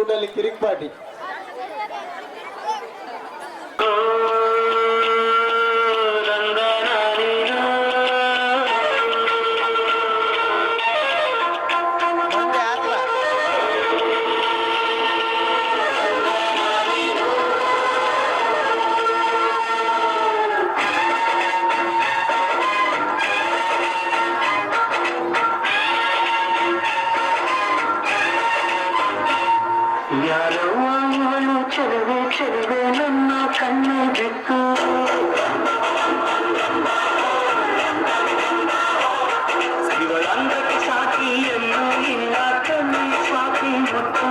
ರೂಟಲ್ಲಿ ಕಿರಿಕ್ party. ನನ್ನ ಕಣ್ಣೆ ಬಿತ್ತು ಇವಳಂತ ಸಾಟಿ ಎಂದು ನಿನ್ನ ಸ್ವಾತಿ ಗೊತ್ತು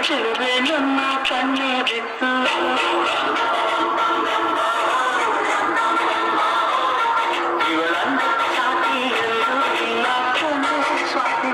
ಚೆಲುವೆ ನನ್ನ ಕಣ್ಣೆ ಬಿತ್ತು ಇವಳನ್ನ ಸಾಕಿ ಎಂದು ಇಲ್ಲ ಕಣ್ಣೆ ಸ್ವಾತಿ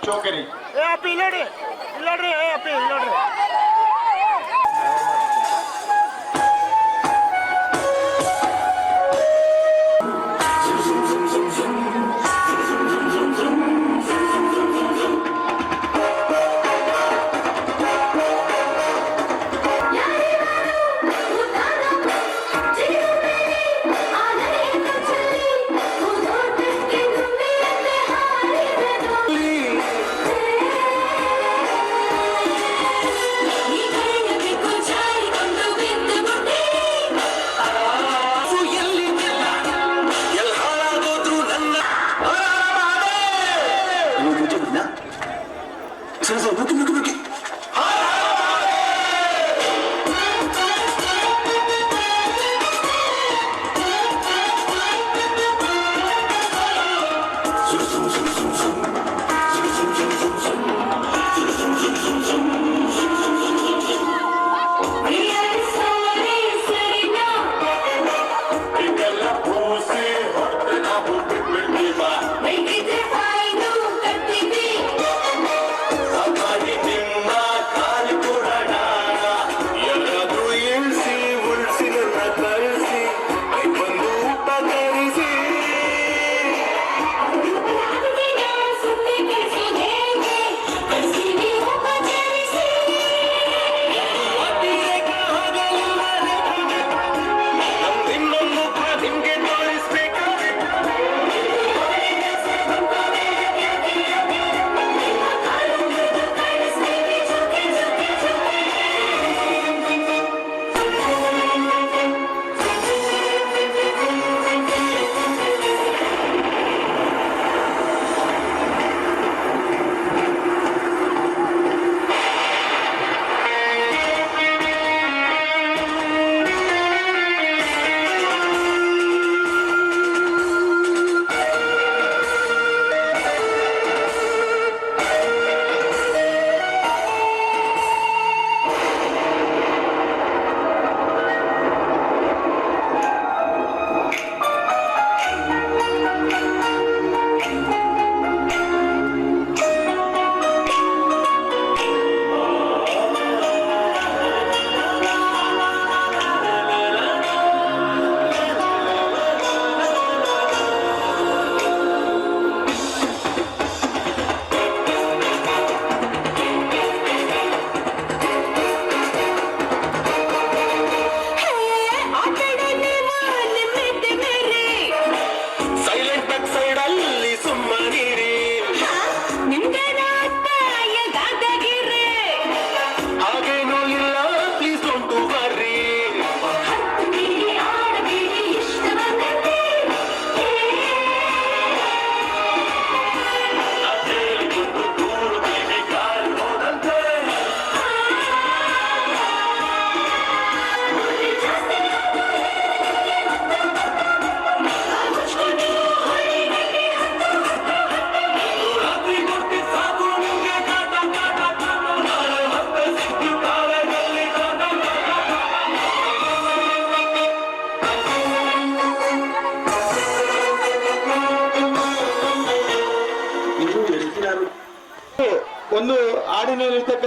ಚೋಕರಿ ಇಲ್ಲಡ್ರಿ ಇಲ್ಲಡ್ರಿ ಇಲ್ಲಡ್ರಿ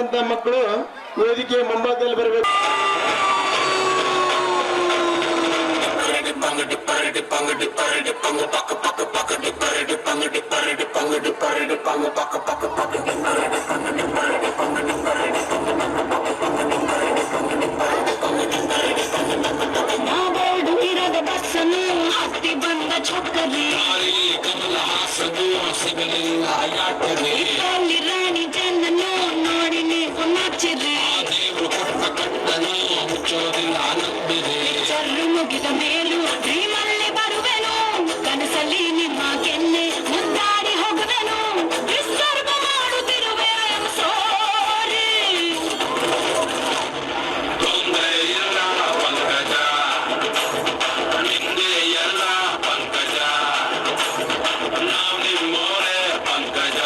ಬರ್ತಕ್ಕಂತ ಮಕ್ಕಳು ವೇದಿಕೆ ಮುಂಭಾಗದಲ್ಲಿ ಬರಬೇಕು. ಹತ್ತಿ ಬಂದ ಛೊಕ್ಕಲಿ ಕಮಲ ಹಾಸದು ಸಿಗಲಿಲ್ಲ ಯಾಕೆ ರಾಣಿ ಜನನು ನೋಡಿ ನೀವು ನಾಚಿರಿ ದೇವರು ಕೊಟ್ಟ ಕಟ್ಟನು ಮುಚ್ಚೋದಿಲ್ಲ ನಂಬಿರಿ ಚರ್ರು ಮುಗಿದ ಮೇಲೂ ಡ್ರೀಮಲ್ಲಿ ಬರುವೆನು ಕನಸಲ್ಲಿ ನಿಮ್ಮ ಕೆನ್ನೆ ಮುದ್ದಾಡಿ ಹೋಗುವೆನು ವಿಸ್ತರ್ಭ ಮಾಡುತ್ತಿರುವೆ ಸೋರಿ ತೊಂದರೆ ಇಲ್ಲ ಪಂಕಜ ನಿಂದೆ ಎಲ್ಲ ಪಂಕಜ ನಾವು ನಿಮ್ಮೋರೆ ಪಂಕಜ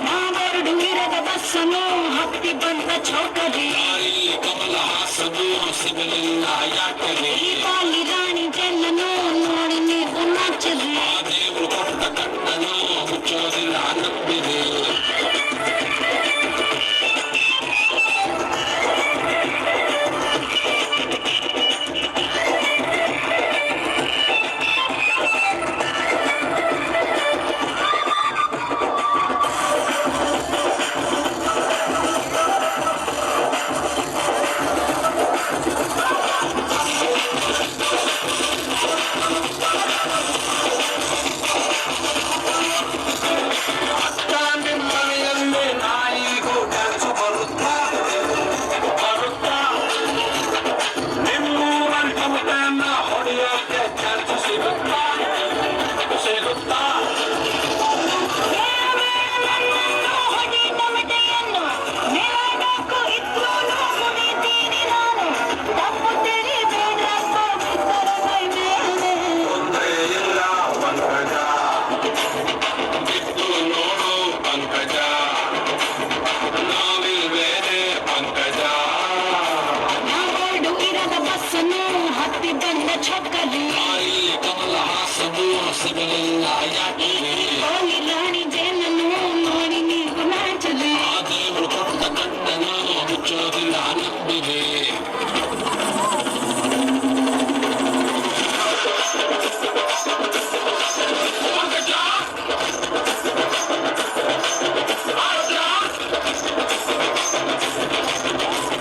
ನಾವೆರಡು ಇರದ ಬಸ್ಸನ್ನು ಹತ್ತಿ ಬಂದ ಚೌಕರಿ ಕಮಲ ಹಾಸದು ಸಿಗಲಿಲ್ಲ ಯಾಕೆ ಪಾಲಿ ರಾಣಿ ಜನನು ನೋಡಿ ನೀವು ನಾಚರಿ ದೇವರು ಕೊಟ್ಟ ಕಣ್ಣನು ಮುಚ್ಚೋದಿಲ್ಲ ನಂಬಿರಿ ಮನೆಯಲ್ಲಿ ನಾಯಿಗೂ ಕೆಲಸ ಬರುತ್ತಾ ನಿಮ್ಮೂರಲ್ಲಿ ಕಮಟೆಯನ್ನ ಹೊಡೆಯೋಕೆ ಕೆಲಸ ಸಿಗುತ್ತಾ ತೊಂದರೆ ಇಲ್ಲ ಪಂಕಜ ಬಿದ್ದು ನೋಡು ಪಂಕಜ ನಾವಿಲ್ವೇನೆ ಪಂಕಜ ನಾವೆರಡು ಇರದ ಬಸ್ಸನ್ನು ಹತ್ತಿ ಬಂದ ಛೊಕ್ಕಲಿ ಕಮಲ ಹಾಸದು ಸಿಗಲಿಲ್ಲ ಯಾಕೆ ಪಾಲಿ ರಾಣಿ ಜನನು ನೋಡಿ ನೀವು ನಾಚಲಿ ಆ ದೇವರು ಕೊಟ್ಟ ಕಣ್ಣನು ಮುಚ್ಚೋದಿಲ್ಲ ನಂಬಿರಿ ಪಂಕಜ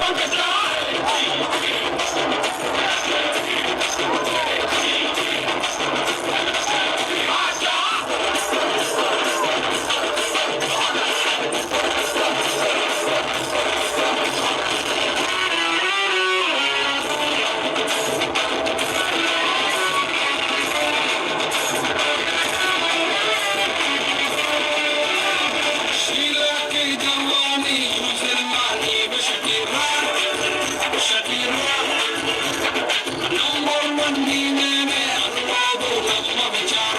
ಪಂಕಜ शीला की जवानी मुसलमानी शकीरा नंबर वन दीने में अनुवाद ನಮ್ಮ ವಿಚಾರ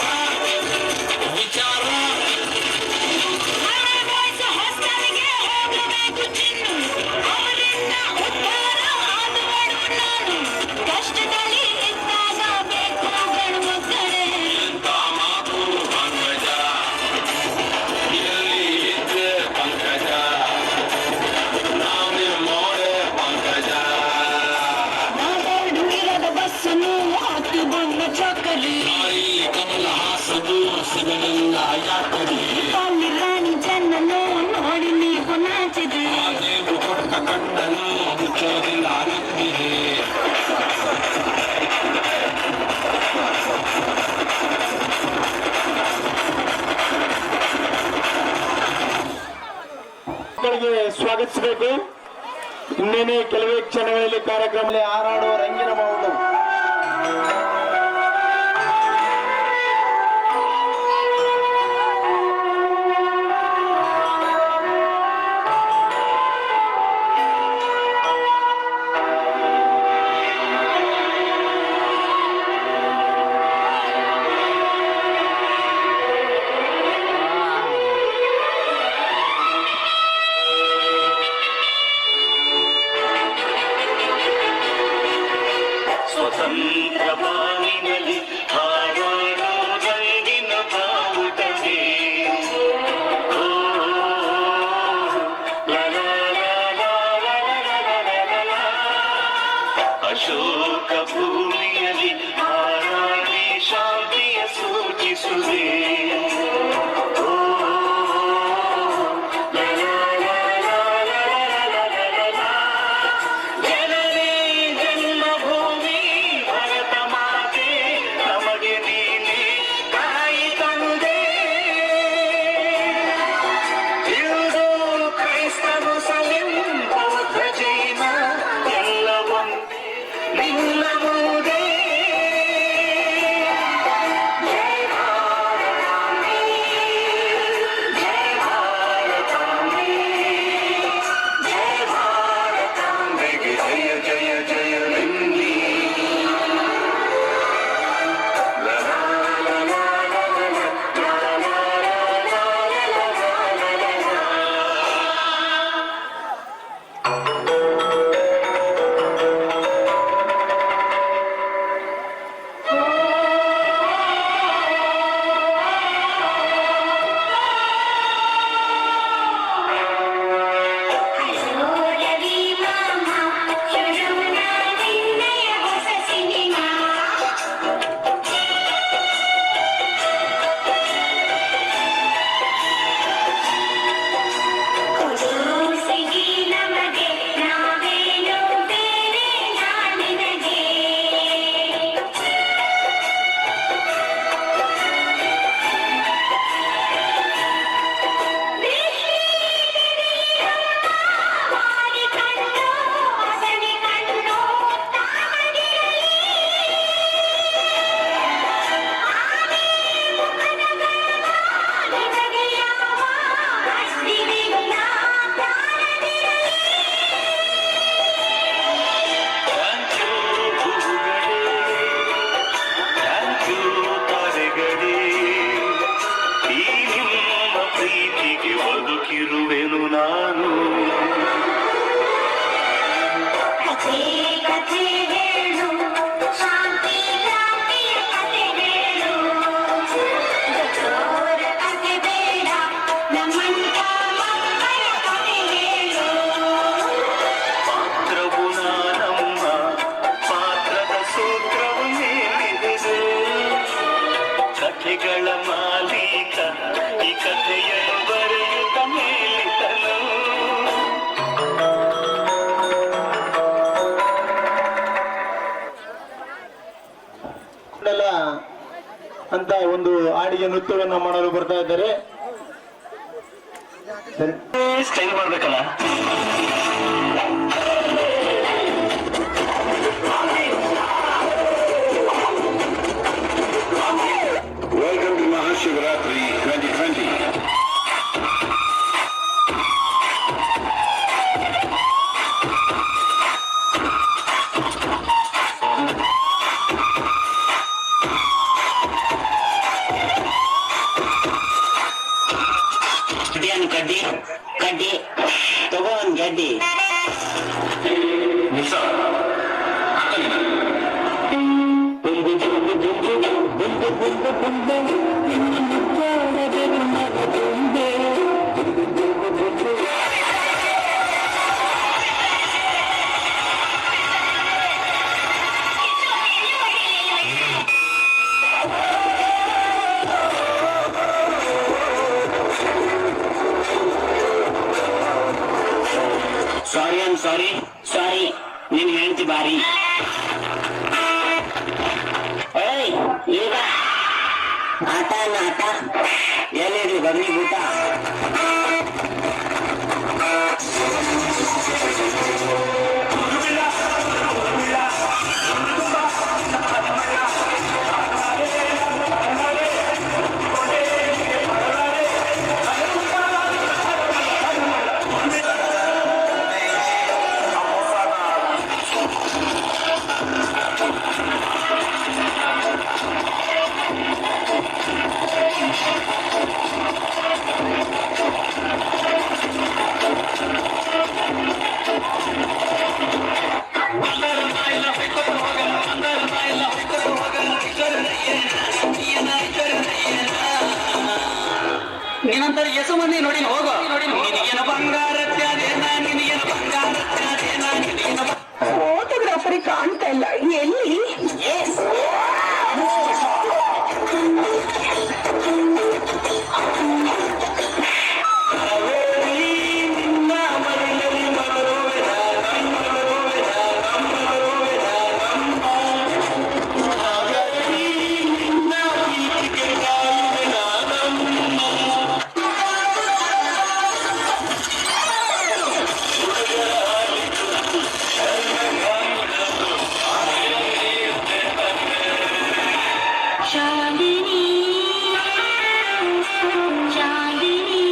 ಹಾಸ್ಟೆಲ್ಗೆ ಹೋಗಬೇಕು ಚಿನ್ನು ಅವರಿಂದ ಉದ್ಧಾರ ಆದವಳು ನಾನು ಕಷ್ಟದಲ್ಲಿ ಇದ್ದಾಗ ಬೇಕು ಗಂಡು ಮಕ್ಕಳೇ ಎಂತ ಮಾತು ಪಂಕಜ ಎಲ್ಲಿ ಇದ್ರೆ ಪಂಕಜ ನಾವು ನಿಮ್ಮೋರೆ ಪಂಕಜ ನಾವೆರಡು ಇರದ ಬಸ್ಸನ್ನು ಹತ್ತಿ ಬಂದ ಛೊಕ್ಕಲಿ ಕಮಲ ಹಾಸದು ಸಿಗಲಿಲ್ಲ ಯಾಕೆ ಪಾಲಿ ರಾಣಿ ಜನನು ನೋಡಿ ನೀವು ನಾಚಿರಿ ಆ ದೇವರು ಕೊಟ್ಟ ಕಣ್ಣನು ಮುಚ್ಚೋದಿಲ್ಲ ನಂಬಿರಿ ಮಕ್ಕಳಿಗೆ ಸ್ವಾಗತಿಸಬೇಕು. ಇನ್ನೇನೆ ಕೆಲವೇ ಕ್ಷಣಗಳಲ್ಲಿ ಕಾರ್ಯಕ್ರಮದಲ್ಲಿ ಹಾರಾಡುವ ರಂಗಿನ ಮೌನ ಲೋಕ ಭೂಮಿಯಲ್ಲಿ ಹಾರಾಡಿ ಶಾಂತಿಯ ಸೂಚಿಸುವೆ ಜನನೇ ಜನ್ಮಭೂಮಿ ಭರತ ಮಾತೆ ನಮಗೆ ನೀನೆ ತಾಯಿ ತಂದೆ ಹಿಂದೂ ಕ್ರೈಸ್ತ ಮುಸ್ಲಿಂ ಬೌದ್ಧ ಜೈನ ಎಲ್ಲವೊಂದೇ ನಿನ್ನ ಮುಂದೆ ಜಯ ಭಾರತಾಂಬೆ ಜಯ ಭಾರತಾಂಬೆ ಜಯ ಭಾರತಾಂಬೆಗೆ ಜಯ ಜಯ ಜಯವೆನ್ನಿ ರವಿ ಮಾಮ ಶುರುವಿನ ನಿನ್ನಯ ಹೊಸ ಸಿನಿಮಾ ಸಿಗಿ ನಮಗೆ ನಾವೇನು ಬೇರೆ ನಾನಿನಗೆ ಮಾರಿ ಕಣ್ಣು ಹಸನಿ ಕಣ್ಣು ತಾಮಗಿರಲಿ ನಿನಗೆ ಯಾವ ಅಡ್ಡಿವಿಲ್ಲ ಪ್ರಾಣವಿರಲಿ ಥ್ಯಾಂಕ್ ಯು ಥ್ಯಾಂಕ್ ಯು ತಾರೆಗಳೇ ಈ ನಿಮ್ಮ ಪ್ರೀತಿಗೆ ಬದುಕಿರುವೆನು ನಾನು ಕಥೆ ಕಥೆ ಹೇಳು ಶಾಂತಿ ಕ್ರಾಂತಿಯ ಕಥೆ ಹೇಳು ಜೋರ ಕಥೆ ಬೇಡ ನಮ್ಮಂತ ಮಕ್ಕಳ ಕಥೆ ಹೇಳು ಪಾತ್ರವು ನಾನಮ್ಮ ಪಾತ್ರದ ಸೂತ್ರವು ಮೇಲಿದೆ ಕಥೆಗಳ ಮಾಲೀಕ ಈ ಕಥೆಯನ್ನು ಬರೆಯುತ್ತ ಮೇಲಿತನು ಮಂಡಲ ಅಂತ ಒಂದು ಹಾಡಿಗೆ ನೃತ್ಯವನ್ನ ಮಾಡಲು ಬರ್ತಾ ಇದ್ದಾರೆ. ಸರಿ. ಸ್ಟೈಲ್ ಮಾಡ್ಬೇಕಲ್ಲ ವೆಲ್ಕಮ್ ಟು ಮಹಾಶಿವರಾತ್ರಿ 2020 ಕಡ್ಡಿ ಕಡ್ಡಿ ತಗೋ ಒಂದ್ ಗಡ್ಡಿ ಸಾರಿ ನಿನ್ ಹೆಂಡತಿ ಬಾರಿ ಏಯ್ ಈಗ ಆಟ ಎಲ್ಲಿದ್ರಿ ಬನ್ನಿ ಊಟ ನೀನಂತರ ಎಸು ಮಂದಿ ನೋಡಿ ಹೋಗೋ ನಿನಗೇನ ಬಂಗಾರ ಫೋಟೋಗ್ರಾಫರಿಗೆ ಕಾಣ್ತಾ ಇಲ್ಲ, ಎಲ್ಲಿ? ಚಾಂದಿನಿ ಚಾಂದಿನಿ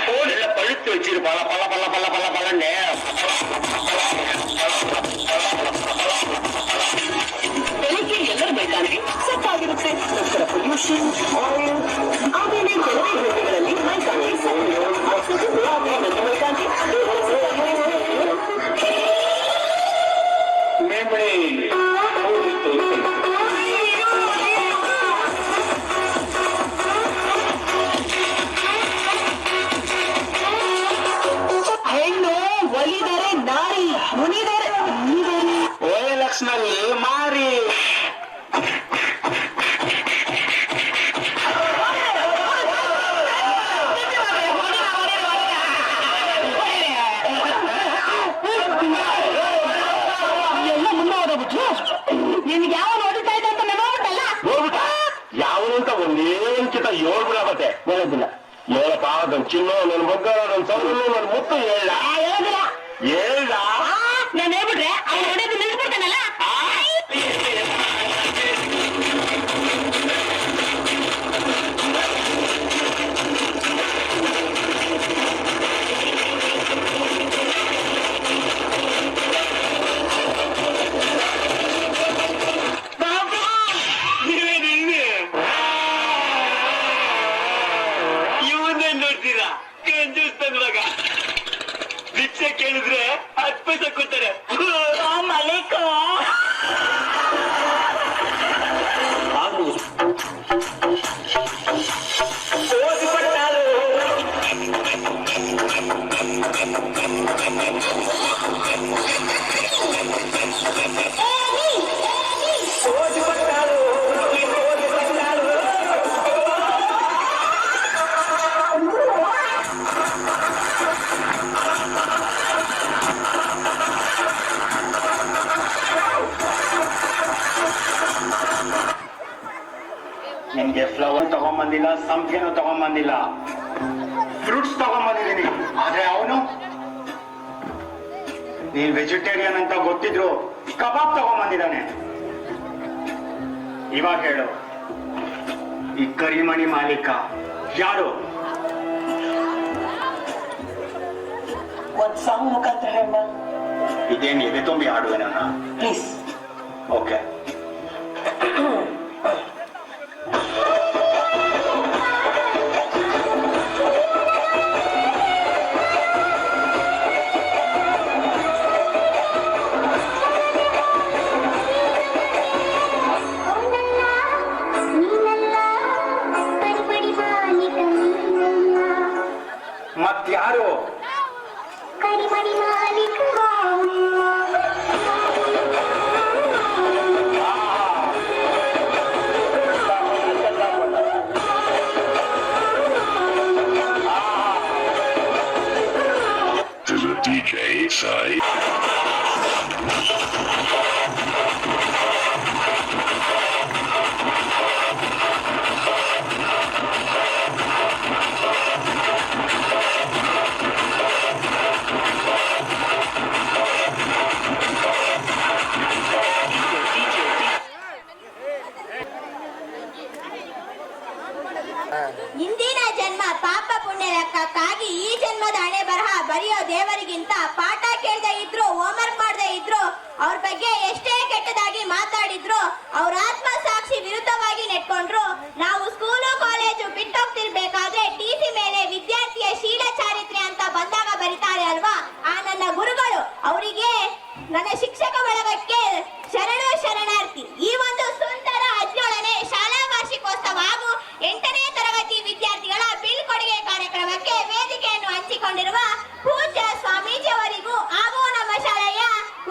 தோல்ல பழுத்து வச்சிரு பல பல பல பல பல பலன்னு ಬೆಳಿಗ್ಗೆ ಎಲ್ಲರ ಮೈದಾನಕ್ಕೆ ಸತ್ತಾಗಿರುತ್ತೆ. ನಂತರ ಪೊಲ್ಯೂಷನ್, ಆಯಿಲ್, ಆಮೇಲೆ ಕೆಲವೇ ಗಂಟೆಗಳಲ್ಲಿ ಮೈದಾನ ಮೇಂಬಳಿ ಹೆಣ್ಣು ಒಲಿದರೆ ನಾರಿ, ಮುನಿದರೆ ಓಎಲ್ಎಕ್ಸ್ನಲ್ಲಿ ಮಾರಿ. ಎಲ್ಲ ಮುಂದೆ ನಿನ್ಗೆ ಯಾವ ನೋಡಿತಾ ಇದೆ ಅಂತ ನೋಡ್ಬಿಟ್ಟಲ್ಲ, ಯಾವನು ಅಂತ ಒಂದೇ ಒಂದ್ಕಿತ ಹೇಳ್ಬಿಡಾಗತ್ತೆ. ಹೇಳೋದಿಲ್ಲ, ಹೇಳಪ್ಪ ನನ್ ಚಿನ್ನು, ನನ್ ಮಗ್ಗ, ನನ್ ಸೌರನು, ನನ್ ಮುತ್ತು ಹೇಳ ಹೇಳೋದಿಲ್ಲ. ಹೇಳ ನಾನು ಹೇಳ್ಬಿಟ್ರೆ ಅವ್ನು ಹೊಡೆದು ನಿಲ್ಸ್ಬಿಡ್ತಾನಲ್ಲ. ಇವನ್ನೇ ನೋಡ್ತೀರಾ ಕಂಜೂಸ್ತಂದ್ರಾಗ ಭಿಕ್ಷೆ ಕೇಳಿದ್ರೆ 10 ಪೈಸೆ ಕೊಡ್ತಾರೆ. ಮಾಲೀಕ ನಿಮ್ಗೆ ಫ್ಲವರ್ ತಗೊಂಬಂದಿಲ್ಲ, ಸಂಪಿಗೆನೂ ತಗೊಂಬಂದಿಲ್ಲ, ಫ್ರೂಟ್ಸ್ ತಗೊಂಬಂದಿದ್ದೀನಿ. ಆದ್ರೆ ಅವನು ನೀನ್ ವೆಜಿಟೇರಿಯನ್ ಅಂತ ಗೊತ್ತಿದ್ರು ಕಬಾಬ್ ತಗೊಂಬಂದಿದ್ದಾನೆ. ಇವಾಗ ಹೇಳು, ಈ ಕರಿಮಣಿ ಮಾಲೀಕ ಯಾರು? ಒಂದ್ ಸಾಂಗ್ ಮುಖಾಂತರ ಹೇಳ ಇದೇನು ಎದೆ ತುಂಬಿ ಹಾಡುವೆ ನನ್ನ? ಪ್ಲೀಸ್. ಓಕೆ. ಮತ್ಯಾರು? ಕರಿಮಣಿ ಮಾಲೀಕ To the DJ side. ಇಂದಿನ ಜನ್ಮ ಪಾಪ ಪುಣ್ಯ ಲೆಕ್ಕಕ್ಕಾಗಿ ಈ ಜನ್ಮದ ಹಣೆ ಬರಹ ಬರೆಯೋ ದೇವರಿಗಿಂತ ಪಾಠ ಕೇಳದೆ ಇದ್ರು, ಹೋಮ್ವರ್ಕ್ ಮಾಡದೆ ಇದ್ರು, ಅವ್ರ ಬಗ್ಗೆ ಎಷ್ಟೇ ಕೆಟ್ಟದಾಗಿ ಮಾತಾಡಿದ್ರು, ಅವ್ರ ಆತ್ಮ ಸಾಕ್ಷಿ ವಿರುದ್ಧವಾಗಿ ನೆಟ್ಕೊಂಡ್ರು, ನಾವು ಸ್ಕೂಲ್ ನನ್ನ ಶಿಕ್ಷಕ ಬಳಗಕ್ಕೆ ಶರಣು ಶರಣಾರ್ಥಿ. ಈ ಒಂದು ಸುಂದರ 17ನೇ ಶಾಲಾ ವಾರ್ಷಿಕೋತ್ಸವ ಹಾಗೂ 8ನೇ ತರಗತಿ ವಿದ್ಯಾರ್ಥಿಗಳ ಬೀಳ್ಕೊಡುಗೆ ಕಾರ್ಯಕ್ರಮಕ್ಕೆ ವೇದಿಕೆಯನ್ನು ಹಂಚಿಕೊಂಡಿರುವ ಪೂಜ್ಯ ಸ್ವಾಮೀಜಿಯವರಿಗೂ ಹಾಗೂ ನಮ್ಮ ಶಾಲೆಯ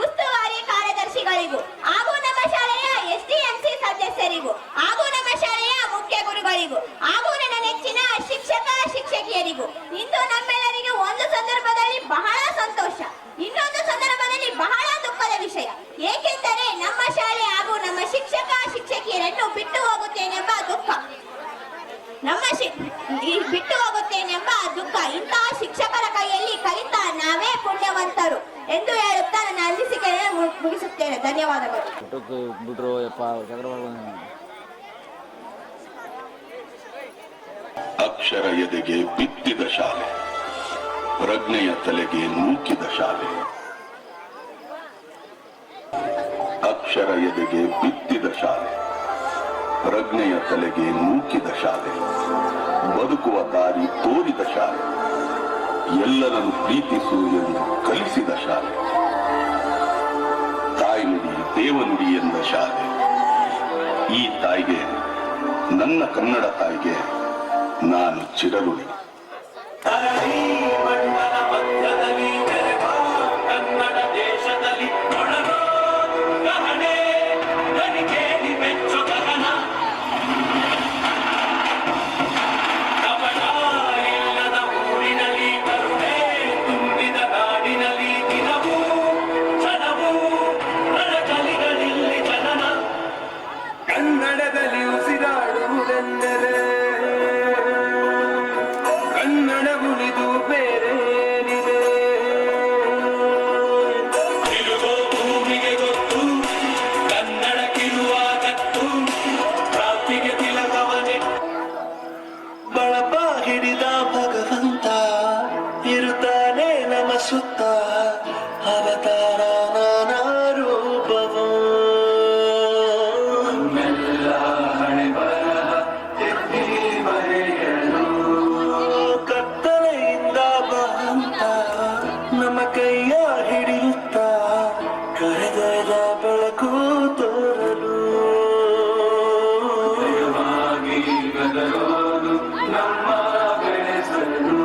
ಉಸ್ತುವಾರಿ ಕಾರ್ಯದರ್ಶಿಗಳಿಗೂ ಹಾಗೂ ನಮ್ಮ ಶಾಲೆಯ SDMC ಸದಸ್ಯರಿಗೂ ಹಾಗೂ ನಮ್ಮ ಶಾಲೆಯ ಮುಖ್ಯ ಗುರುಗಳಿಗೂ ಹಾಗೂ ನನ್ನ ನೆಚ್ಚಿನ ಶಿಕ್ಷಕ ಶಿಕ್ಷಕಿಯರಿಗೂ ಇಂದು ನಮ್ಮೆಲ್ಲರಿಗೂ ಒಂದು ಸಂದರ್ಭದಲ್ಲಿ ಬಹಳ ಸಂತೋಷ, ಇನ್ನೊಂದು ಸಂದರ್ಭದಲ್ಲಿ ಬಹಳ ದುಃಖದ ವಿಷಯ. ಏಕೆಂದರೆ ನಮ್ಮ ಶಾಲೆ ಹಾಗೂ ನಮ್ಮ ಶಿಕ್ಷಕ ಶಿಕ್ಷಕಿಯರನ್ನು ಬಿಟ್ಟು ಹೋಗುತ್ತೇನೆಂಬ ದುಃಖ ಬಿಟ್ಟು ಹೋಗುತ್ತೇನೆಂಬ ದುಃಖ. ಇಂತಹ ಶಿಕ್ಷಕರ ಕೈಯಲ್ಲಿ ಕಲಿತ ನಾವೇ ಪುಣ್ಯವಂತರು ಎಂದು ಹೇಳುತ್ತಾ ನನ್ನ ಅನಿಸಿಕೆಯನ್ನು ಮುಗಿಸುತ್ತೇನೆ. ಧನ್ಯವಾದಗಳು. ಅಕ್ಷರ ಎದೆಗೆ ಬಿತ್ತಿದ ಶಾಲೆ, ಪ್ರಜ್ಞೆಯ ತಲೆಗೆ ನೂಕಿದ ಶಾಲೆ. ಅಕ್ಷರ ಎದೆಗೆ ಬಿತ್ತಿದ ಶಾಲೆ, ಪ್ರಜ್ಞೆಯ ತಲೆಗೆ ನೂಕಿದ ಶಾಲೆ. ಬದುಕುವ ದಾರಿ ತೋರಿದ ಶಾಲೆ, ಎಲ್ಲರನ್ನು ಪ್ರೀತಿಸು ಎಂದು ಕಲಿಸಿದ ಶಾಲೆ. ತಾಯ್ನುಡಿ ದೇವನುಡಿ ಎಂದ ಶಾಲೆ. ಈ ತಾಯಿಗೆ, ನನ್ನ ಕನ್ನಡ ತಾಯಿಗೆ ನಾನು ಚಿರಋಣಿ. ಕನ್ನಡ ದೇಶದಲ್ಲಿ ಕನ್ನಡದಲ್ಲಿ ಉಸಿರಾಡುವುದೆಂದರೆ ಕನ್ನಡ ಉಳಿದು ಬೇರೇನಿದೆ. ತಿರುಗೋ ಭೂಮಿಗೆ ಗೊತ್ತು ಕನ್ನಡಕ್ಕಿರುವ ಕತ್ತು, ಪ್ರಾಪ್ತಿಗೆ ತಿಲಕವನೆ. ಬಳಪ ಹಿಡಿದ ಭಗವಂತ ಇರುತ್ತಾನೆ ನಮ್ಮ ಸುತ್ತ, ಅವತಾರ ನಾನಾ ರೂಪವು. ಕತ್ತಲೆಯಿಂದ ಬಂತ ನಮ್ಮ ಕೈಯ ಹಿಡಿಯುತ್ತ ಕರೆದೊಯ್ದ ಬೆಳಕು ತೋರಲು. ನಮ್ಮ ಬೆಳೆಸಲು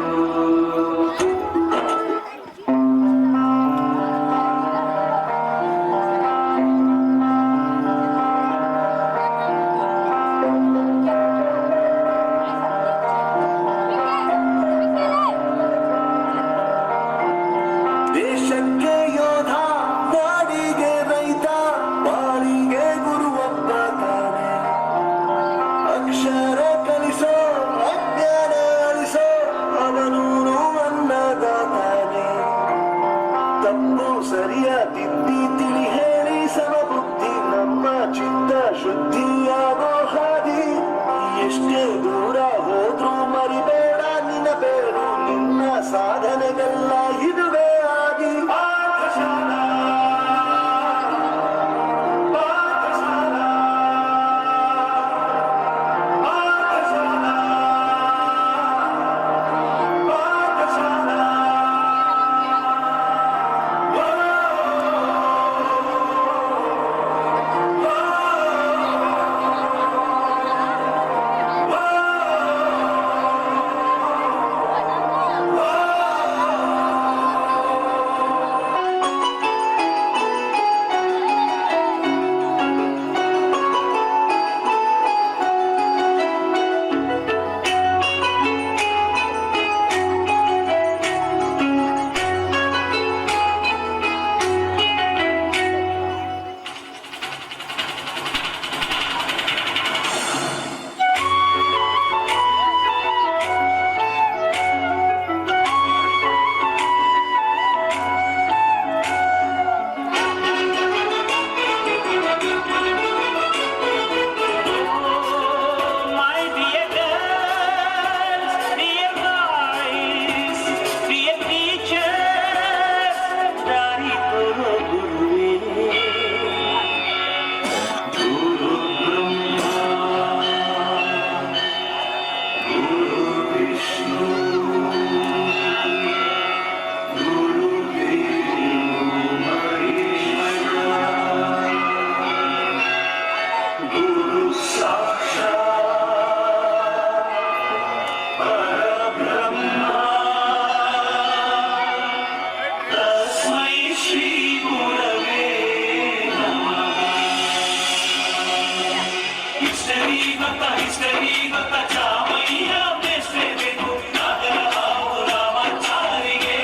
ದೇಶಕ್ಕೆ ಯೋಧ, ನಾಡಿಗೆ ರೈತ, ಬಾಳಿಗೆ ಗುರುವೊಬ್ಬ ತಾನೆ. ಅಕ್ಷರ ಕಲಿಸೋ ಅಜ್ಞಾನ ಅಳಿಸೋ ಅವನೂನು ಅನ್ನದಾತಾನೆ. ತಪ್ಪು ಸರಿಯ ತಿದ್ದಿ ತಿಳಿ ಹೇಳಿ ಸಮಬುದ್ಧಿ ನಮ್ಮ ಚಿತ್ತ ಶುದ್ಧಿಯಾಗೋ ಹಾದಿ. ಎಷ್ಟೇ ದೂರ ಹೋದ್ರೂ ಮರಿಬೇಡ ನಿನ್ನ ಬೇರು, ನಿನ್ನ ಸಾಧನೆಗೆಲ್ಲ ಇದುವೇ ಆಗಿ. ಪಾಠಶಾಲಾ, ಪಾಠಶಾಲಾ, ಪಾಠಶಾಲಾ, ಪಾಠಶಾಲಾ. ಶ್ರೀ ಗುರವೇ ನಮಃ. ಹಿಸ್ಟರಿ ಗೊತ್ತ ಚಾಮಯ್ಯ ಮೇಷ್ಟ್ರೆ ಬೇಕು ನಾಗರ ಹಾವು ರಾಮಾಚಾರಿಗೆ.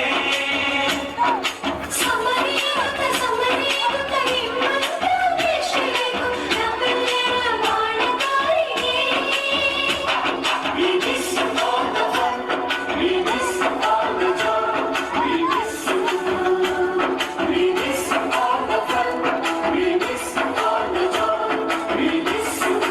We miss all the fun, we miss all the joy, we miss you. We miss all the fun, we miss all the joy, we miss you.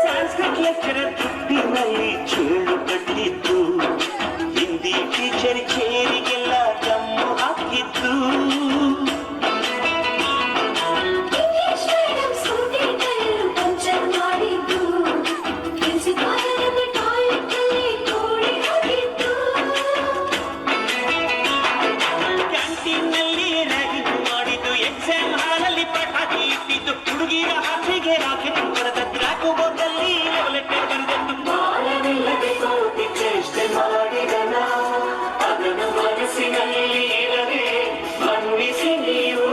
Sanskrit lecturer ದುಡ್ಡಿನಲ್ಲಿ ಚೇಳು ಕಟ್ಟಿದ್ದು, ಹಿಂದಿ ಟೀಚರ್ ಚೇರಿಗೆಲ್ಲ ಜಮ್ಮು ಹಾಕಿದ್ದು. ಕ್ಯಾಂಟೀನ್ನಲ್ಲಿ ರ್ಯಾಗಿಂಗ್ ಮಾಡಿದ್ದು, ಎಕ್ಸಾಮ್ ಹಾಲಲ್ಲಿ ಪಟಾಕಿ ಇಟ್ಟಿದ್ದು, ಹುಡುಗಿರ ಹಾಸಿಗೆ ರಾಕೆಟ್ ಬರೆದ ಬ್ಲಾಕ್ ಬೋರ್ಡಲ್ಲಿ ಲೆಟರ್ ಬರೆದದ್ದು. ಮಾನವಿಲ್ಲದೆ ಕೋಟಿ ಚೇಷ್ಟೆ ಮಾಡಿದನ, ಅದನ್ನು ಮನಸ್ಸಿನಲ್ಲಿ ಇರದೆ ಮನ್ನಿಸಿ ನೀವು.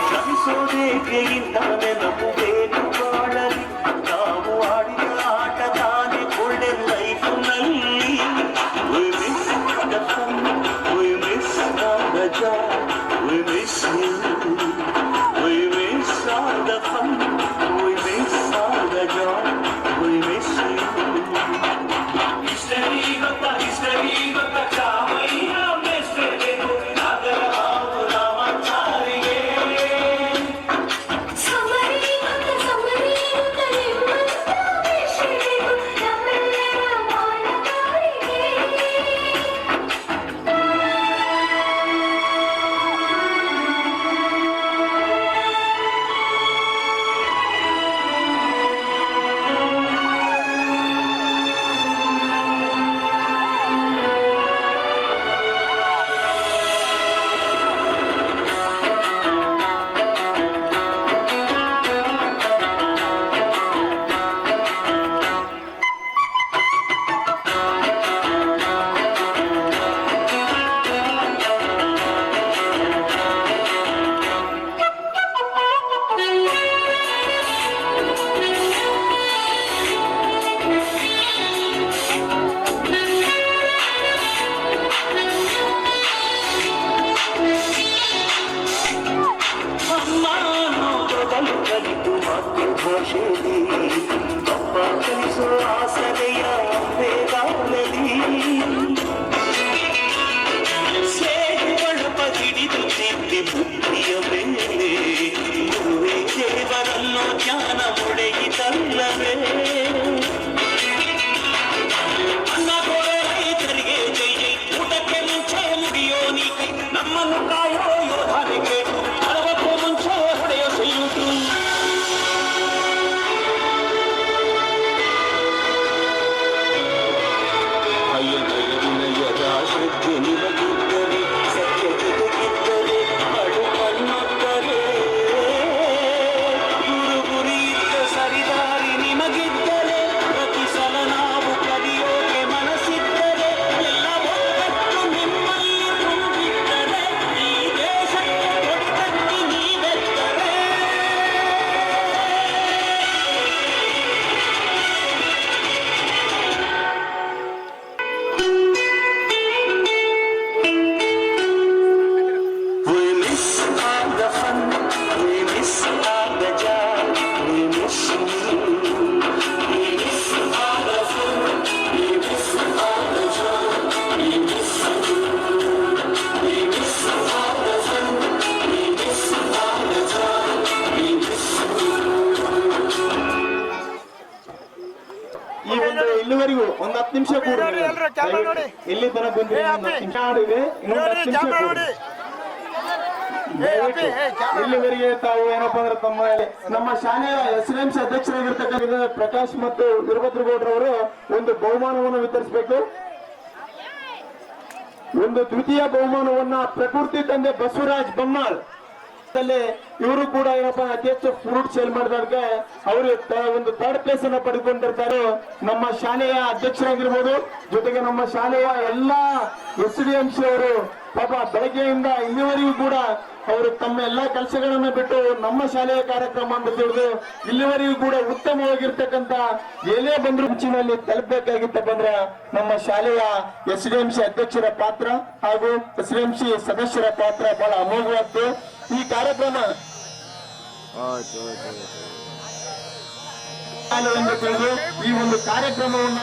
ಶ್ರಮಿಸೋದೇಕೆ ಇಂತಾನೆ ನಮ್ಮುವೇನು ಬಾಳಲಿ, ನಾವು ಆಡಿದ ಆಟ ತಾನೆ golden ಲೈಫ್ನಲ್ಲಿ. We miss the fun, we miss all the joy, we miss you. We miss all the fun, we miss all the joy, we miss you. History ಗೊತ್ತ ಚಾಮಯ್ಯ ಮೇಷ್ಟ್ರೆ ಬೇಕು ನಾಗರ ಹಾವು ರಾಮಾಚಾರಿಗೆ. ನಿಮಿಷ ಕೂಡ ನೋಡಿ, ಎಲ್ರು ಕ್ಯಾಮ್ರಾ ನೋಡಿ. ಇಲ್ಲಿ ತನಕ ಬಂದ್ರೆ ಏ, ಅಪ್ಪಿ. ನಿಮಿಷ ಆಡಿದೆ ಇನ್ನೊಂದು ನೋಡಿ 10 ನಿಮಿಷ ಕ್ಯಾಮ್ರಾ ಕೂಡಿ. ನೋಡಿ ಏ ಅಪ್ಪಿ ಏ ಕ್ಯಾಮ್ರಾ ಇಲ್ಲಿವರೆಗೆ ತಾವು ಏನಪ್ಪಾ ಅಂದ್ರೆ ನಮ್ಮ ಶಾಲೆಯ SRMC ಅಧ್ಯಕ್ಷರಾಗಿರ್ತಕ್ಕಂಥ ಪ್ರಕಾಶ್ ಮತ್ತು ವೀರಭದ್ರಗೌಡ್ರವರು ಒಂದು ಬಹುಮಾನವನ್ನು ವಿತರಿಸಬೇಕು. ಒಂದು ದ್ವಿತೀಯ ಬಹುಮಾನವನ್ನ ಪ್ರಕೃತಿ ತಂದೆ ಬಸವರಾಜ್ ಬೊಮ್ಮಾಳ್ ಇವರು ಕೂಡ ಏನಪ್ಪಾ ಅತಿ ಹೆಚ್ಚು ಫ್ರೂಟ್ ಸೇಲ್ ಮಾಡಿದಾಗ ಅವರು ಒಂದು ಥರ್ಡ್ ಪ್ಲೇಸ್ ಅನ್ನ ಪಡೆದುಕೊಂಡಿರ್ತಾರೆ. ನಮ್ಮ ಶಾಲೆಯ ಅಧ್ಯಕ್ಷರಾಗಿರ್ಬೋದು, ಜೊತೆಗೆ ನಮ್ಮ ಶಾಲೆಯ ಎಲ್ಲಾ SDMC ಅವರು ಪಾಪ ಬೆಳಗ್ಗೆಯಿಂದ ಇಲ್ಲಿವರೆಗೂ ಕೂಡ ಅವರು ತಮ್ಮ ಎಲ್ಲಾ ಕೆಲಸಗಳನ್ನ ಬಿಟ್ಟು ನಮ್ಮ ಶಾಲೆಯ ಕಾರ್ಯಕ್ರಮ ಅಂತ ತಿಳಿದು ಇಲ್ಲಿವರೆಗೂ ಕೂಡ ಉತ್ತಮವಾಗಿರ್ತಕ್ಕಂಥ ಏನೇ ಬಂದ್ರು ಮುಂಚಿನಲ್ಲಿ ತಲುಪಬೇಕಾಗಿತ್ತ ಬಂದ್ರ ನಮ್ಮ ಶಾಲೆಯ SDMC ಅಧ್ಯಕ್ಷರ ಪಾತ್ರ ಹಾಗೂ SDMC ಸದಸ್ಯರ ಪಾತ್ರ ಬಹಳ ಅಮೋಘವಾದ್ದು. ಈ ಕಾರ್ಯಕ್ರಮ ಎಂದು ತಿಳಿದು ಈ ಒಂದು ಕಾರ್ಯಕ್ರಮವನ್ನ